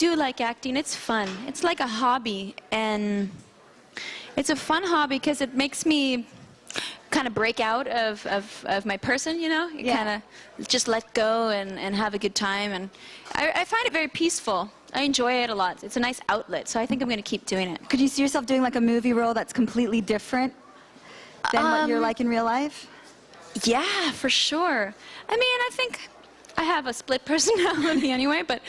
do like acting. It's fun. It's like a hobby, and it's a fun hobby because it makes me kind of break out of my person, you know? You kind of just let go and have a good time, and I find it very peaceful. I enjoy it a lot. It's a nice outlet, so I think I'm going to keep doing it. Could you see yourself doing like a movie role that's completely different than what you're like in real life? Yeah, for sure. I mean, I think I have a split personality anyway, but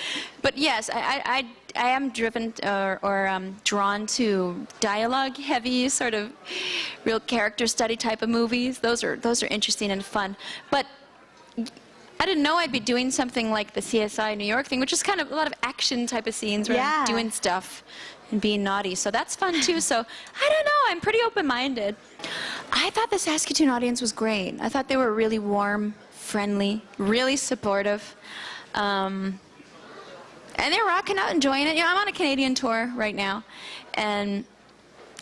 yes, I am driven or drawn to dialogue-heavy, sort of real character study type of movies. Those are interesting and fun. But I didn't know I'd be doing something like the CSI New York thing, which is kind of a lot of action type of scenes where I'm doing stuff and being naughty. So that's fun too. So I don't know. I'm pretty open-minded. I thought the Saskatoon audience was great. I thought they were really warm, friendly, really supportive. And they're rocking out, enjoying it. You know, I'm on a Canadian tour right now, and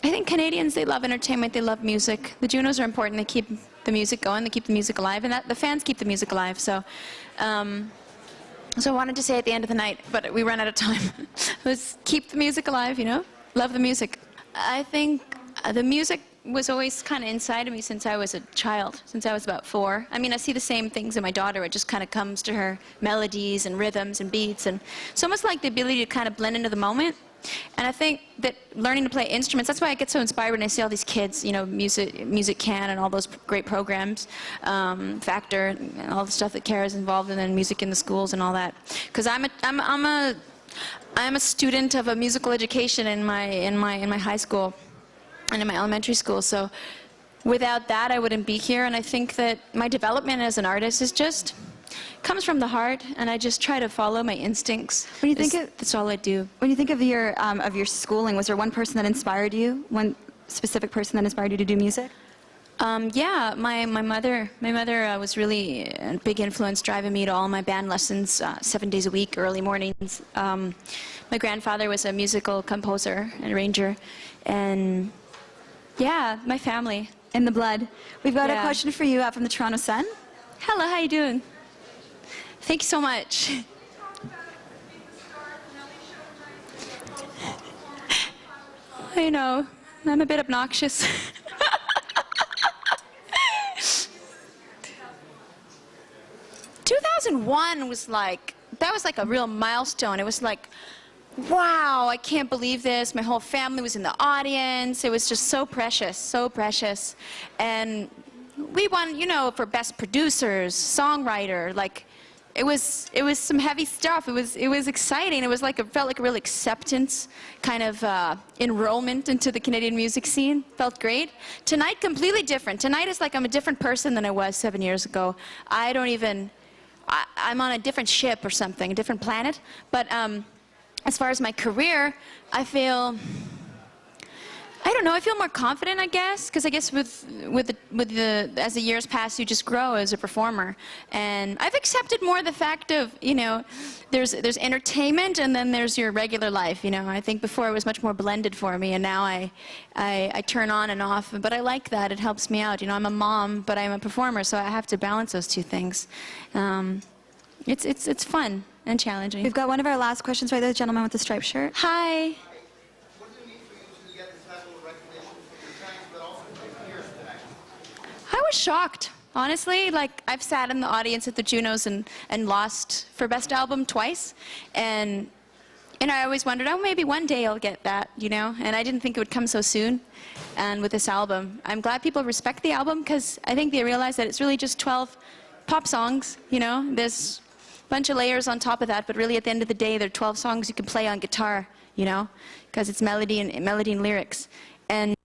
I think Canadians, they love entertainment, they love music. The Junos are important. They keep the music going, they keep the music alive, and the fans keep the music alive. So, so I wanted to say at the end of the night, but we ran out of time, was keep the music alive, you know? Love the music. I think the music was always kind of inside of me since I was a child, since I was about 4. I mean, I see the same things in my daughter. It just kind of comes to her, melodies and rhythms and beats, and it's almost like the ability to kind of blend into the moment. And I think that learning to play instruments, that's why I get so inspired when I see all these kids, you know, Music Can and all those great programs, Factor, and all the stuff that Kara's involved in, and music in the schools and all that. Because I'm a student of a musical education in my high school and in my elementary school. So without that, I wouldn't be here. And I think that my development as an artist is just comes from the heart, and I just try to follow my instincts. When you think that's all I do. When you think of your schooling, was there one person that inspired you? One specific person that inspired you to do music? Yeah, my mother was really a big influence, driving me to all my band lessons 7 days a week, early mornings. My grandfather was a musical composer and arranger, and yeah, my family. In the blood. We've got a question for you from the Toronto Sun. Hello, how you doing? Thank you so much. I know, I'm a bit obnoxious. 2001 was like, that was like a real milestone. It was like, wow, I can't believe this. My whole family was in the audience. It was just so precious, so precious. And we won, you know, for best producers, songwriter, like, it was some heavy stuff. It was exciting. It was like, it felt like a real acceptance, kind of enrollment into the Canadian music scene. Felt great. Tonight, completely different. Tonight is like I'm a different person than I was 7 years ago. I don't even, I'm on a different ship or something, a different planet. But as far as my career, I feel, I don't know, I feel more confident, I guess, because I guess as the years pass, you just grow as a performer. And I've accepted more the fact of, you know, there's entertainment and then there's your regular life, you know. I think before it was much more blended for me, and now I turn on and off, but I like that. It helps me out. You know, I'm a mom, but I'm a performer, so I have to balance those two things. It's fun and challenging. We've got one of our last questions right there, the gentleman with the striped shirt. Hi. I was shocked, honestly. Like, I've sat in the audience at the Junos and lost for Best Album twice. And I always wondered, oh, maybe one day I'll get that, you know? And I didn't think it would come so soon. And with this album, I'm glad people respect the album, because I think they realize that it's really just 12 pop songs, you know? There's a bunch of layers on top of that, but really at the end of the day, they're 12 songs you can play on guitar, you know? Because it's melody and lyrics. And